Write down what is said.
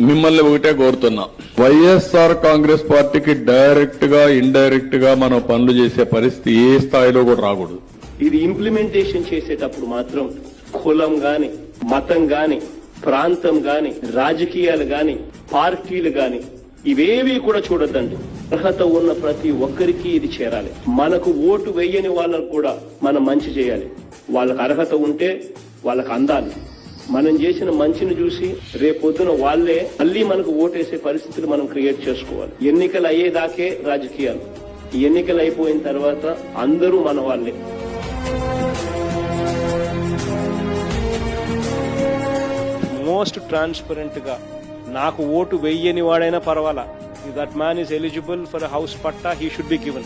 మిమ్మల్ని ఒకటే కోరుతున్నా, వైఎస్ఆర్ కాంగ్రెస్ పార్టీకి డైరెక్ట్ గా ఇండైరెక్ట్ గా మనం పనులు చేసే పరిస్థితి ఏ స్థాయిలో కూడా రాకూడదు. ఇది ఇంప్లిమెంటేషన్ చేసేటప్పుడు మాత్రం కులం గాని, మతం గాని, ప్రాంతం గాని, రాజకీయాలు గాని, పార్టీలు గాని ఇవేవి కూడా చూడొద్దండి. అర్హత ఉన్న ప్రతి ఒక్కరికి ఇది చేరాలి. మనకు ఓటు వేయని వాళ్ళకు కూడా మనం మంచి చేయాలి. వాళ్ళకు అర్హత ఉంటే వాళ్ళకు అందాలి. మనం చేసిన మంచిని చూసి రేపొద్దున వాళ్లే మళ్లీ మనకు ఓటేసే పరిస్థితులు మనం క్రియేట్ చేసుకోవాలి. ఎన్నికలు అయ్యేదాకే రాజకీయాలు, ఎన్నికలు అయిపోయిన తర్వాత అందరూ మన వాళ్ళే. మోస్ట్ ట్రాన్స్పరెంట్ గా నాకు ఓటు వెయ్యని వాడైనా పర్వాలా, if that man is eligible for a house patta, he should be given.